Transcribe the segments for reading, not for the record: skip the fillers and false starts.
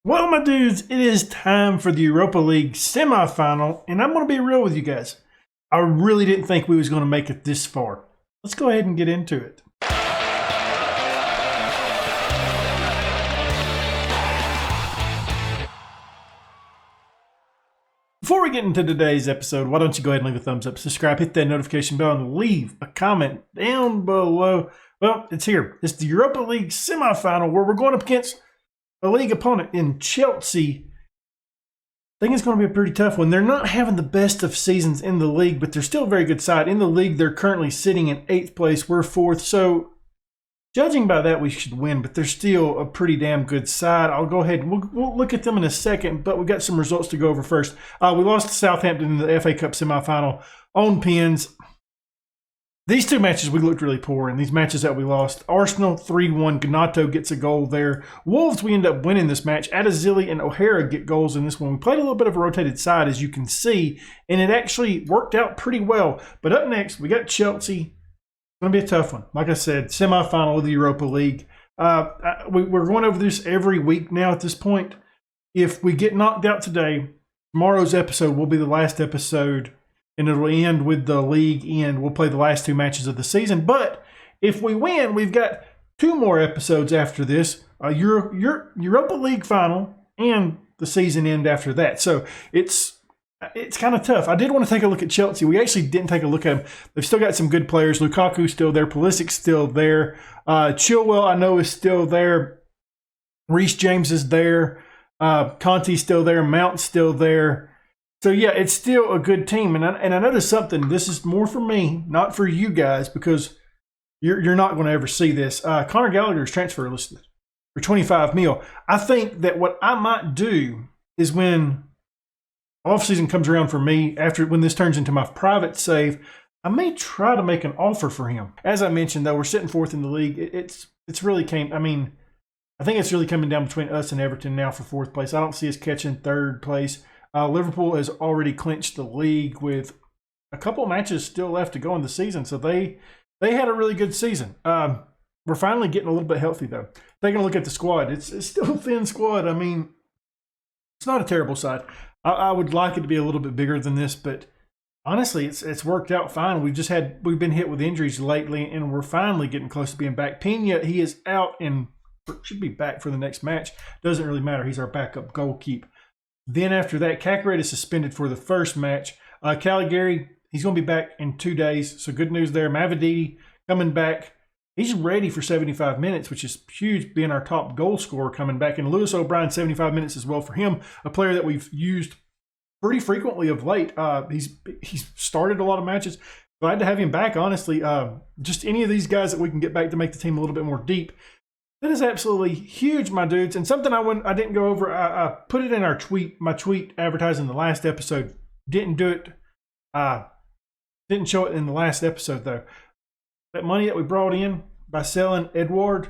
Well, my dudes, it is time for the Europa League semifinal, and I'm going to be real with you guys. I really didn't think we was going to make it this far. Let's go ahead and get into it. Before we get into today's episode, why don't you go ahead and leave a thumbs up, subscribe, hit that notification bell, and leave a comment down below. Well, it's here. It's the Europa League semifinal where we're going up against a league opponent in Chelsea. I think it's going to be a pretty tough one. They're not having the best of seasons in the league, but they're still a very good side. In the league, they're currently sitting in 8th place. We're 4th. So, judging by that, we should win, but they're still a pretty damn good side. I'll go ahead and we'll look at them in a second, but we got some results to go over first. We lost to Southampton in the FA Cup semifinal on pins. These two matches, we looked really poor in these matches that we lost. Arsenal 3-1. Ganato gets a goal there. Wolves, we end up winning this match. Adazili and O'Hara get goals in this one. We played a little bit of a rotated side, as you can see, and it actually worked out pretty well. But up next, we got Chelsea. It's going to be a tough one. Like I said, semifinal of the Europa League. We're going over this every week now at this point. If we get knocked out today, tomorrow's episode will be the last episode, and it'll end with the league end. We'll play the last 2 matches of the season. But if we win, we've got 2 more episodes after this. Europa League final and the season end after that. So it's kind of tough. I did want to take a look at Chelsea. We actually didn't take a look at them. They've still got some good players. Lukaku's still there. Pulisic's still there. Chilwell, I know, is still there. Reece James is there. Conte's still there. Mount's still there. So, yeah, it's still a good team. And I noticed something. This is more for me, not for you guys, because you're not going to ever see this. Conor Gallagher's transfer listed for 25 mil. I think that what I might do is when offseason comes around for me, when this turns into my private save, I may try to make an offer for him. As I mentioned, though, we're sitting 4th in the league. It's really I think it's really coming down between us and Everton now for 4th place. I don't see us catching 3rd place. Liverpool has already clinched the league with a couple of matches still left to go in the season, so they had a really good season. We're finally getting a little bit healthy, though. Taking a look at the squad, it's still a thin squad. I mean, it's not a terrible side. I would like it to be a little bit bigger than this, but honestly, it's worked out fine. We've been hit with injuries lately, and we're finally getting close to being back. Pena, he is out and should be back for the next match. Doesn't really matter. He's our backup goalkeeper. Then after that, Kakarate is suspended for the first match. Caligari, he's going to be back in 2 days, so good news there. Mavididi coming back. He's ready for 75 minutes, which is huge, being our top goal scorer coming back. And Lewis O'Brien, 75 minutes as well for him, a player that we've used pretty frequently of late. He's started a lot of matches. Glad to have him back, honestly. Just any of these guys that we can get back to make the team a little bit more deep. That is absolutely huge, my dudes. And something I didn't go over, I put it in my tweet advertising the last episode. Didn't do it. Didn't show it in the last episode, though. That money that we brought in by selling Edouard,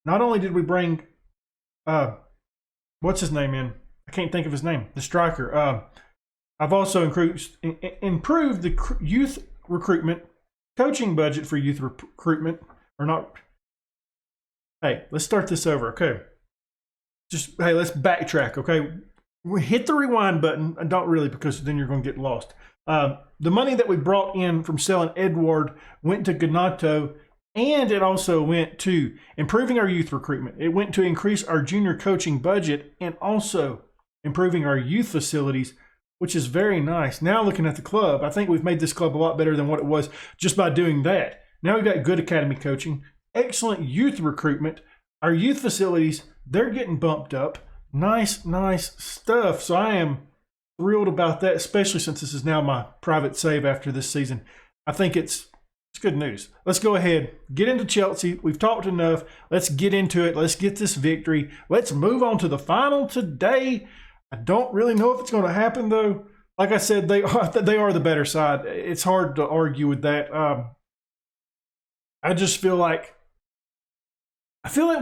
not only did we bring, what's his name in? I can't think of his name. The striker. I've also improved the youth recruitment, coaching budget for youth recruitment, or not. Hey, let's start this over, okay? Let's backtrack, okay? We hit the rewind button, and don't really, because then you're going to get lost. The money that we brought in from selling Edouard went to Ganato, and it also went to improving our youth recruitment. It went to increase our junior coaching budget and also improving our youth facilities, which is very nice. Now looking at the club, I think we've made this club a lot better than what it was just by doing that. Now we've got good academy coaching, excellent youth recruitment. Our youth facilities, they're getting bumped up. Nice stuff. So I am thrilled about that, especially since this is now my private save after this season. I think it's good news. Let's go ahead, get into Chelsea. We've talked enough. Let's get into it. Let's get this victory. Let's move on to the final today. I don't really know if it's going to happen, though. Like I said, they are the better side. It's hard to argue with that. I just feel like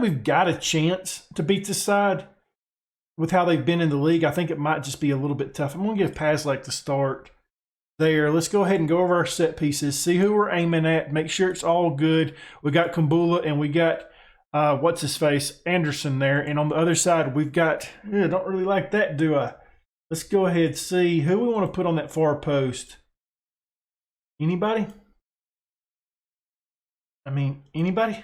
we've got a chance to beat this side with how they've been in the league. I think it might just be a little bit tough. I'm going to give Pazlak the start there. Let's go ahead and go over our set pieces, see who we're aiming at, make sure it's all good. We got Kumbula and we got what's his face, Anderson there. And on the other side, we've got, don't really like that, do I? Let's go ahead and see who we want to put on that far post. Anybody? I mean, anybody?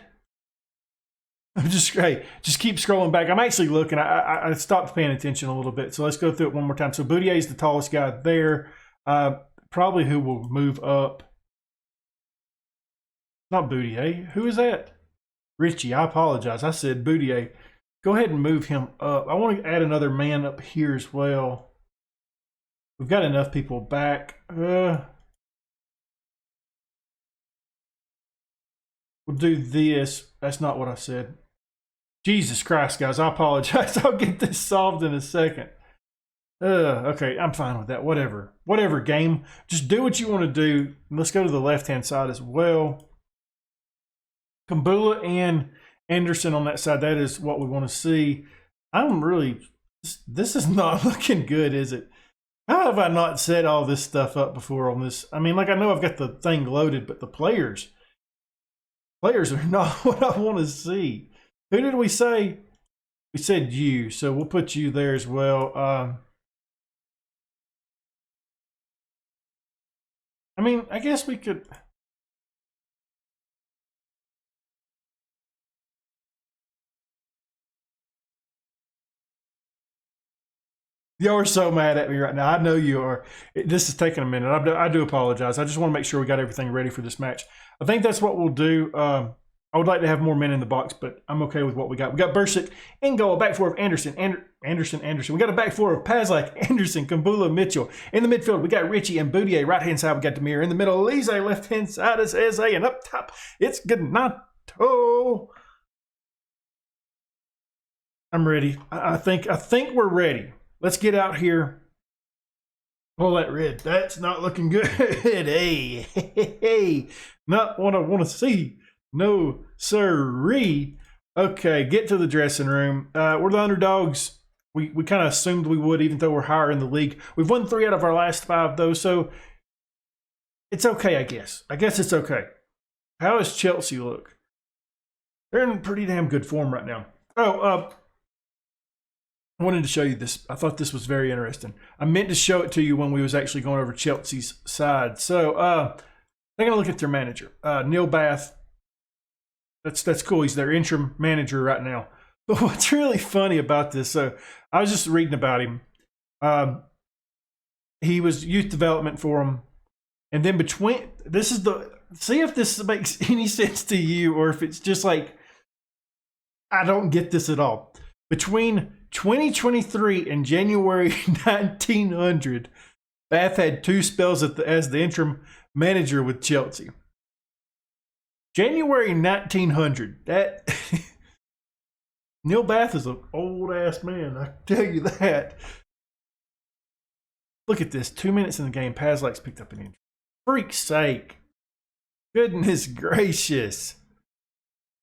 I'm just keep scrolling back. I'm actually looking. I stopped paying attention a little bit. So let's go through it one more time. So Boudier is the tallest guy there. Probably who will move up. Not Boudier. Who is that? Richie. I apologize. I said Boudier. Go ahead and move him up. I want to add another man up here as well. We've got enough people back. We'll do this. That's not what I said. Jesus Christ, guys. I apologize. I'll get this solved in a second. Okay, I'm fine with that. Whatever. Whatever, game. Just do what you want to do. Let's go to the left-hand side as well. Kumbula and Anderson on that side. That is what we want to see. I'm really... This is not looking good, is it? How have I not set all this stuff up before on this? I mean, like, I know I've got the thing loaded, but the players are not what I want to see. Who did we say? We said you, so we'll put you there as well. I mean, I guess we could... Y'all are so mad at me right now. I know you are. This is taking a minute. I do apologize. I just want to make sure we got everything ready for this match. I think that's what we'll do. I would like to have more men in the box, but I'm okay with what we got. We got Bursic in goal, a back four of Anderson. Anderson. We got a back four of Pazlak, Anderson, Kumbula, Mitchell. In the midfield, we got Richie and Boudier. Right-hand side, we got Demir. In the middle, Elise. Left-hand side is Eze. And up top, it's Ganato. I'm ready. I think we're ready. Let's get out here. Pull that red. That's not looking good. Hey. Not what I want to see. No, sirree. Okay, get to the dressing room. We're the underdogs. We kind of assumed we would, even though we're higher in the league. We've won 3 out of our last 5, though, so it's okay, I guess. I guess it's okay. How does Chelsea look? They're in pretty damn good form right now. I wanted to show you this. I thought this was very interesting. I meant to show it to you when we was actually going over Chelsea's side. So, they're going to look at their manager, Neil Bath. That's cool. He's their interim manager right now. But what's really funny about this, so I was just reading about him. He was youth development for him. And then see if this makes any sense to you or if it's just like, I don't get this at all. Between 2023 and January 1900, Bath had 2 spells as the interim manager with Chelsea. January 1900. That Neil Bath is an old ass man. I can tell you that. Look at this. 2 minutes in the game. Pazlak's picked up an injury. Freak's sake. Goodness gracious.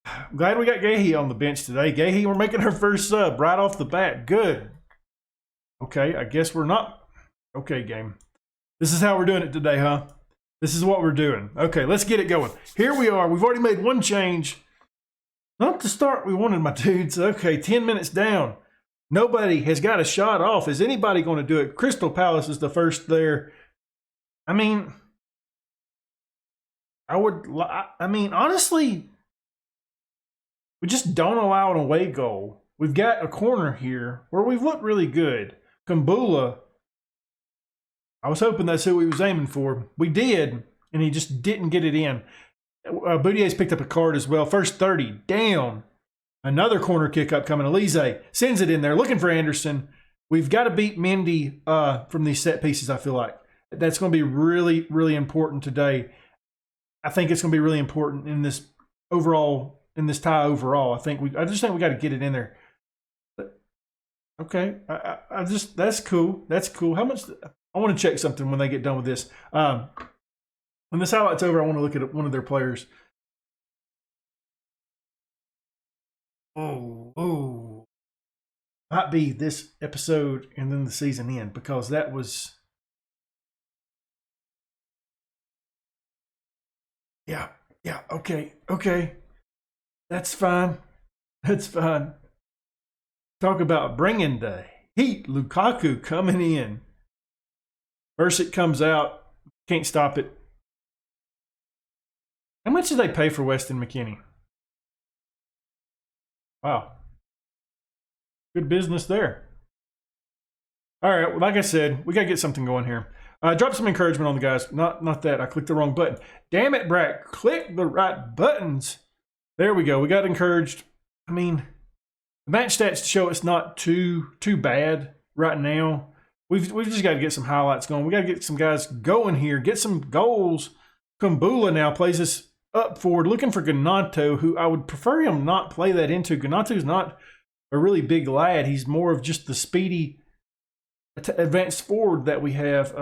I'm glad we got Gahey on the bench today. Gahey, we're making our first sub right off the bat. Good. Okay, I guess we're not. Okay, game. This is how we're doing it today, huh? This is what we're doing. Okay, let's get it going. Here we are. We've already made 1 change. Not the start we wanted, my dudes. Okay, 10 minutes down. Nobody has got a shot off. Is anybody going to do it? Crystal Palace is the first there. I mean, honestly, we just don't allow an away goal. We've got a corner here where we've looked really good. Kumbula, I was hoping that's who he was aiming for. We did, and he just didn't get it in. Boudier's picked up a card as well. First 30, down. Another corner kick up coming. Elise sends it in there, looking for Anderson. We've got to beat Mendy from these set pieces, I feel like. That's going to be really, really important today. I think it's going to be really important in this overall, in this tie overall. I just think we got to get it in there. But, okay, that's cool. That's cool. How much? I want to check something when they get done with this. When this highlight's over, I want to look at one of their players. Oh. Might be this episode and then the season end, because that was... Yeah, okay. That's fine. That's fine. Talk about bringing the heat. Lukaku coming in. First it comes out. Can't stop it. How much did they pay for Weston McKennie? Wow. Good business there. All right, well, like I said, we got to get something going here. Drop some encouragement on the guys. Not that. I clicked the wrong button. Damn it, Brack. Click the right buttons. There we go. We got encouraged. I mean, the match stats show it's not too bad right now. We've just got to get some highlights going. We got to get some guys going here. Get some goals. Kumbula now plays us up forward, looking for Ganato, who I would prefer him not play that into. Ganato's not a really big lad. He's more of just the speedy advanced forward that we have.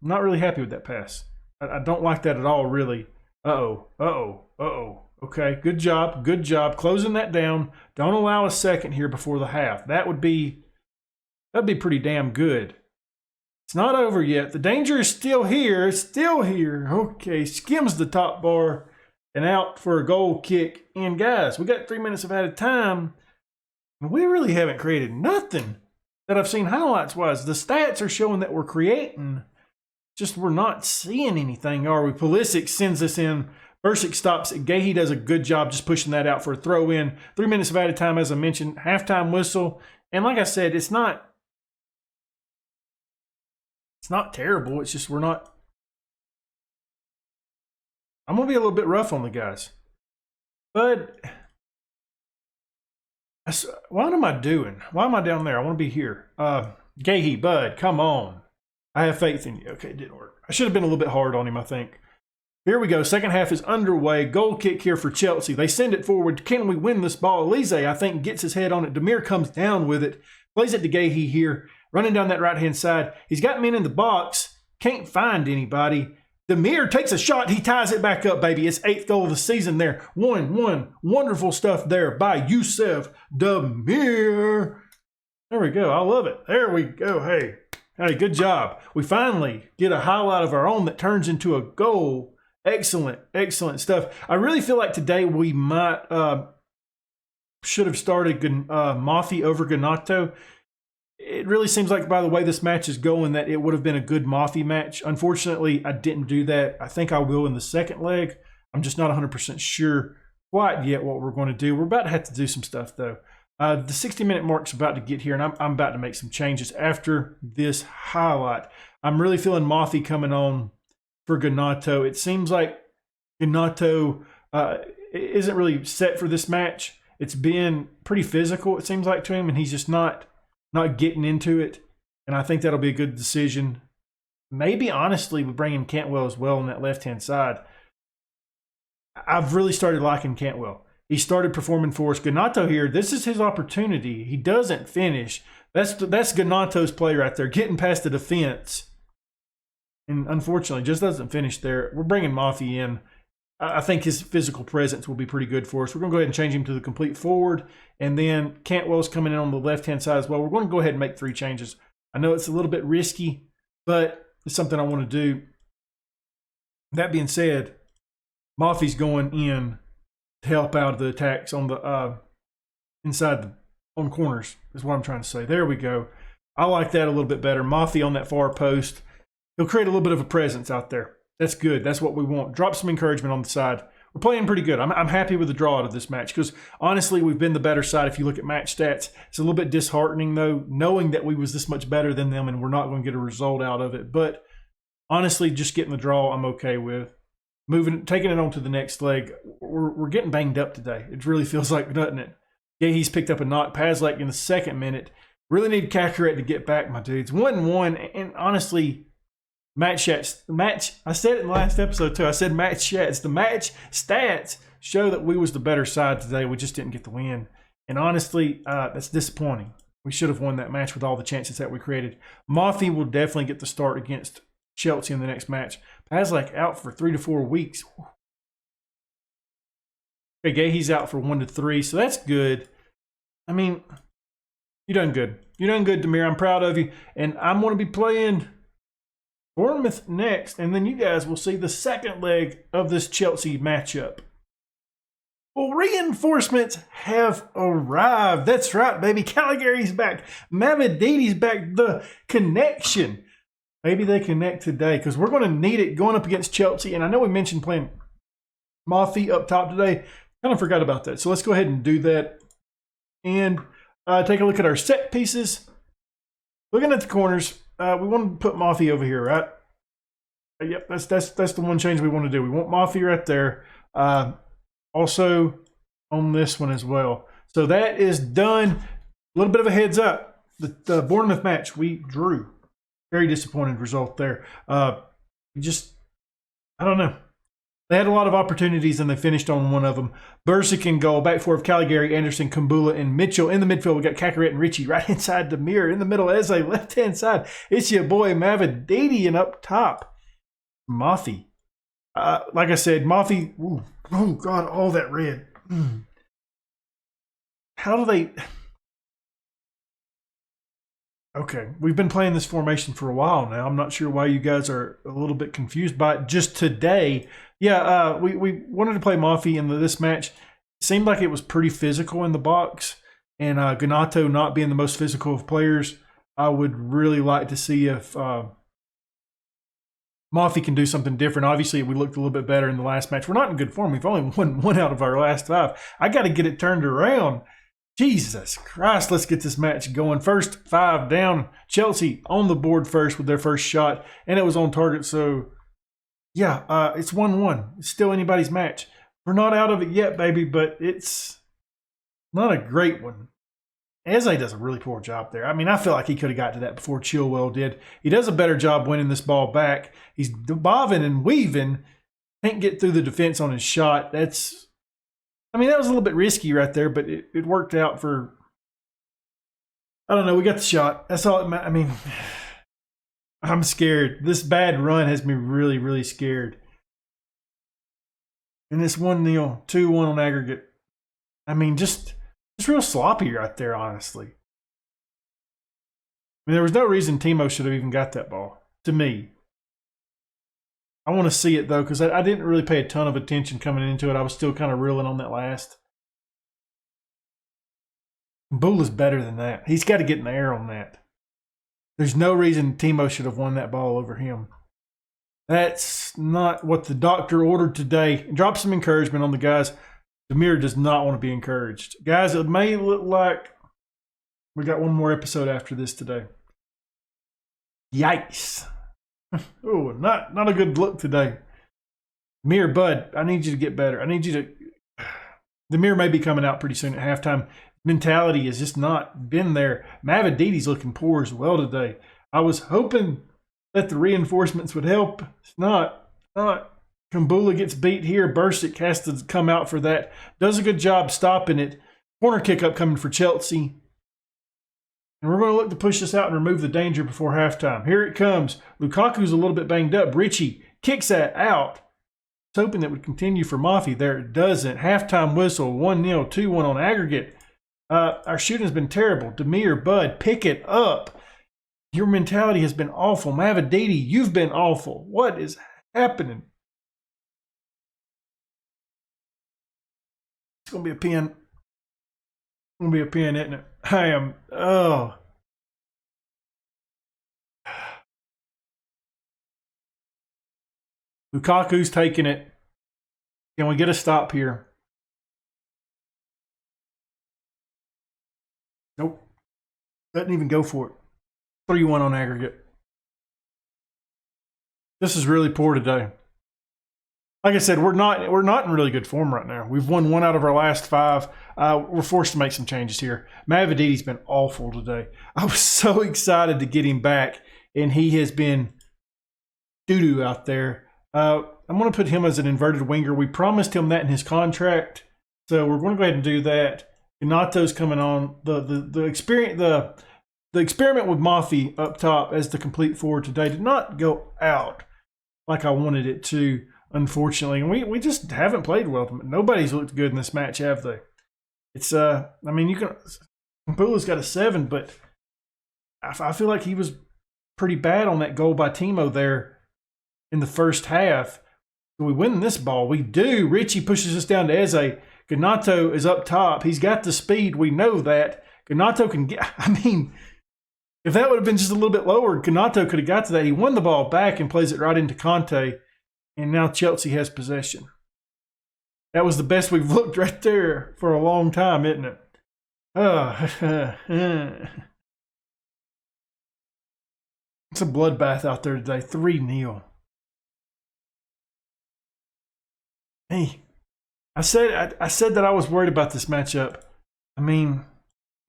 Not really happy with that pass. I don't like that at all, really. Okay, good job. Closing that down. Don't allow a second here before the half. That'd be pretty damn good. It's not over yet. The danger is still here. It's still here. Okay, skims the top bar and out for a goal kick. And guys, we got 3 minutes of added time. We really haven't created nothing that I've seen highlights-wise. The stats are showing that we're creating. Just we're not seeing anything, are we? Pulisic sends us in. Bursic stops it. Gahey does a good job just pushing that out for a throw-in. 3 minutes of added time, as I mentioned. Halftime whistle. And like I said, it's not terrible. It's just we're not. I'm going to be a little bit rough on the guys. But what am I doing? Why am I down there? I want to be here. Gahey, bud, come on. I have faith in you. Okay, it didn't work. I should have been a little bit hard on him, I think. Here we go. Second half is underway. Goal kick here for Chelsea. They send it forward. Can we win this ball? Elise, I think, gets his head on it. Demir comes down with it. Plays it to Gahey here. Running down that right-hand side. He's got men in the box. Can't find anybody. Demir takes a shot. He ties it back up, baby. It's 8th goal of the season there. 1-1. Wonderful stuff there by Youssef Demir. There we go. I love it. There we go. Hey, good job. We finally get a highlight of our own that turns into a goal. Excellent stuff. I really feel like today we might should have started Mothi over Ganato. It really seems like, by the way this match is going, that it would have been a good Mothi match. Unfortunately, I didn't do that. I think I will in the second leg. I'm just not 100% sure quite yet what we're going to do. We're about to have to do some stuff, though. The 60-minute mark's about to get here, and I'm about to make some changes after this highlight. I'm really feeling Mothi coming on for Ganato. It seems like Ganato isn't really set for this match. It's been pretty physical, it seems like, to him, and he's just not getting into it. And I think that'll be a good decision. Maybe, honestly, with bringing Cantwell as well on that left-hand side. I've really started liking Cantwell. He started performing for us. Ganato here, this is his opportunity. He doesn't finish. That's Ganato's play right there, getting past the defense. And unfortunately, just doesn't finish there. We're bringing Mothi in. I think his physical presence will be pretty good for us. We're going to go ahead and change him to the complete forward. And then Cantwell's coming in on the left-hand side as well. We're going to go ahead and make 3 changes. I know it's a little bit risky, but it's something I want to do. That being said, Mothi's going in to help out the attacks on the on corners is what I'm trying to say. There we go. I like that a little bit better. Mothi on that far post. He'll create a little bit of a presence out there. That's good. That's what we want. Drop some encouragement on the side. We're playing pretty good. I'm happy with the draw out of this match because, honestly, we've been the better side if you look at match stats. It's a little bit disheartening, though, knowing that we was this much better than them and we're not going to get a result out of it. But, honestly, just getting the draw I'm okay with. Taking it on to the next leg. We're getting banged up today. It really feels like, doesn't it? Yeah, he's picked up a knock. Pazlak in the 2nd minute. Really need Kakarek to get back, my dudes. 1-1, and honestly, I said it in the last episode too. I said match stats. The match stats show that we was the better side today. We just didn't get the win. And honestly, that's disappointing. We should have won that match with all the chances that we created. Mothi will definitely get the start against Chelsea in the next match. Pazlak out for 3 to 4 weeks. Okay, he's out for 1 to 3, so that's good. I mean, you're done good. You're done good, Demir. I'm proud of you. And I'm going to be playing Bournemouth next, and then you guys will see the second leg of this Chelsea matchup. Well, reinforcements have arrived. That's right, baby. Caligari's back. Mavididi's back. The connection. Maybe they connect today because we're going to need it going up against Chelsea. And I know we mentioned playing Mothy up top today. Kind of forgot about that. So let's go ahead and do that. And take a look at our set pieces. Looking at the corners, we want to put Mothy over here, right? Yep, that's the one change we want to do. We want Mothy right there. Also on this one as well. So that is done. A little bit of a heads up. The Bournemouth match, we drew. Very disappointing result there. I don't know. They had a lot of opportunities and they finished on one of them. Bursic in goal. Back four of Caligari, Anderson, Kumbula, and Mitchell. In the midfield, we got Kakaret and Richie. Right inside the mirror. In the middle, Eze. Left-hand side, it's your boy Mavididi. And up top, Mothy. Like I said, Mothy. Oh, God, all that red. How do they... Okay, we've been playing this formation for a while now. I'm not sure why you guys are a little bit confused by it. Just today, yeah, we wanted to play Mothy in this match. It seemed like it was pretty physical in the box. And Ganato not being the most physical of players, I would really like to see if... Mothy can do something different. Obviously, we looked a little bit better in the last match. We're not in good form. We've only won 1 out of our last 5. I got to get it turned around. Jesus Christ, let's get this match going. First 5 down. Chelsea on the board first with their first shot, and it was on target. So, yeah, it's 1-1. It's still anybody's match. We're not out of it yet, baby, but it's not a great one. Eze does a really poor job there. I mean, I feel like he could have got to that before Chilwell did. He does a better job winning this ball back. He's bobbing and weaving. Can't get through the defense on his shot. That was a little bit risky right there, but it worked out for, I don't know, we got the shot. That's all it matters. I mean, I'm scared. This bad run has me really, really scared. And it's 1-0, 2-1 on aggregate. I mean, just... It's real sloppy right there, honestly. I mean, there was no reason Timo should have even got that ball, to me. I want to see it, though, because I didn't really pay a ton of attention coming into it. I was still kind of reeling on that last. Bull is better than that. He's got to get in the air on that. There's no reason Timo should have won that ball over him. That's not what the doctor ordered today. Drop some encouragement on the guys. Demir does not want to be encouraged. Guys, it may look like we got one more episode after this today. Yikes. Oh, not a good look today. Demir, bud, I need you to get better. I need you to... Demir may be coming out pretty soon at halftime. Mentality has just not been there. Mavididi's looking poor as well today. I was hoping that the reinforcements would help. It's not. Kumbula gets beat here. Bursic has to come out for that. Does a good job stopping it. Corner kick up coming for Chelsea. And we're going to look to push this out and remove the danger before halftime. Here it comes. Lukaku's a little bit banged up. Richie kicks that out. I was hoping that would continue for Mothy. There it doesn't. Halftime whistle. 1-0, 2-1 on aggregate. Our shooting has been terrible. Demir, bud, pick it up. Your mentality has been awful. Mavididi, you've been awful. What is happening? It's going to be a pin. It's going to be a pin, isn't it? I am. Oh. Lukaku's taking it. Can we get a stop here? Nope. Doesn't even go for it. 3-1 on aggregate. This is really poor today. Like I said, we're not in really good form right now. We've won 1 out of our last 5. We're forced to make some changes here. Mavididi's been awful today. I was so excited to get him back, and he has been doo-doo out there. I'm going to put him as an inverted winger. We promised him that in his contract, so we're going to go ahead and do that. Ganato's coming on. The experiment with Mothy up top as the complete forward today did not go out like I wanted it to. Unfortunately, and we just haven't played well. Nobody's looked good in this match, have they? It's I mean, you can. Kumbula's got a 7, but I feel like he was pretty bad on that goal by Timo there in the first half. We win this ball. We do. Richie pushes us down to Eze. Ganato is up top. He's got the speed. We know that. Ganato can get, I mean, if that would have been just a little bit lower, Ganato could have got to that. He won the ball back and plays it right into Conte. And now Chelsea has possession. That was the best we've looked right there for a long time, isn't it? It's a bloodbath out there today. 3-0. Hey, I said that I was worried about this matchup. I mean,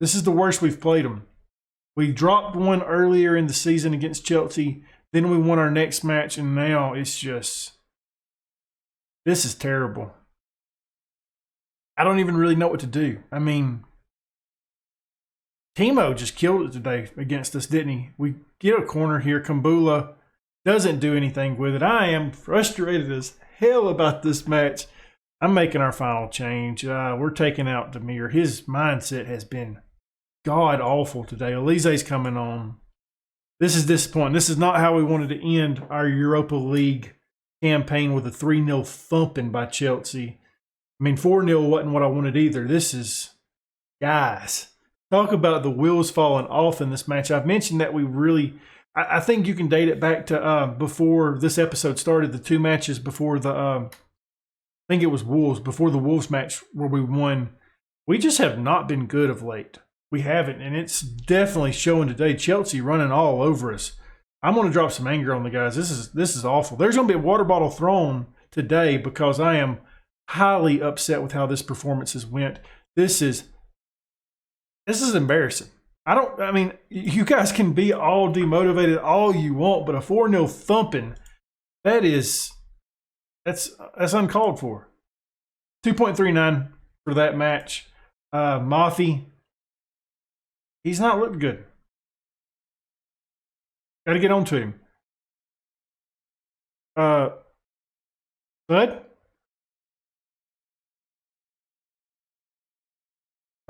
this is the worst we've played them. We dropped one earlier in the season against Chelsea. Then we won our next match, and now it's just... This is terrible. I don't even really know what to do. I mean, Timo just killed it today against us, didn't he? We get a corner here. Kumbula doesn't do anything with it. I am frustrated as hell about this match. I'm making our final change. We're taking out Demir. His mindset has been god-awful today. Elise's coming on. This is disappointing. This is not how we wanted to end our Europa League campaign with a 3-0 thumping by Chelsea. I mean, 4-0 wasn't what I wanted either. This is, guys, talk about the wheels falling off in this match. I've mentioned that we really, I think you can date it back to before this episode started, the 2 matches before the, I think it was Wolves, before the Wolves match where we won. We just have not been good of late. We haven't, and it's definitely showing today. Chelsea running all over us. I'm going to drop some anger on the guys. This is awful. There's going to be a water bottle thrown today because I am highly upset with how this performance has went. This is embarrassing. I mean, you guys can be all demotivated all you want, but a 4-0 thumping, that's uncalled for. 2.39 for that match. Mafi, he's not looking good. Got to get on to him. Bud?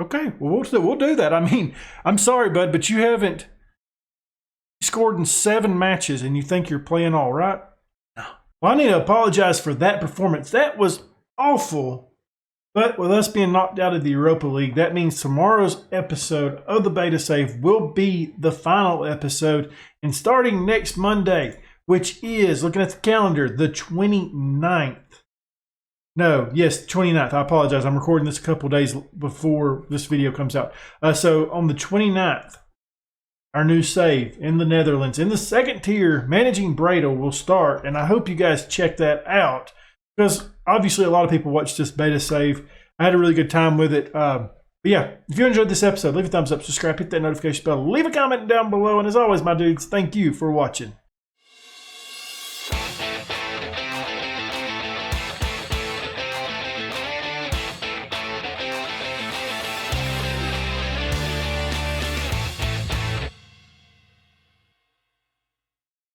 Okay, well, we'll do that. I mean, I'm sorry, Bud, but you haven't scored in 7 matches and you think you're playing all right? No. Well, I need to apologize for that performance. That was awful. But with us being knocked out of the Europa League, that means tomorrow's episode of the Beta Save will be the final episode. And starting next Monday, which is, looking at the calendar, the 29th. No, yes, 29th. I apologize. I'm recording this a couple days before this video comes out. So on the 29th, our new save in the Netherlands, in the 2nd tier, Managing Breda will start. And I hope you guys check that out, because obviously a lot of people watch this beta save. I had a really good time with it. But yeah, if you enjoyed this episode, leave a thumbs up, subscribe, hit that notification bell, leave a comment down below. And as always, my dudes, thank you for watching.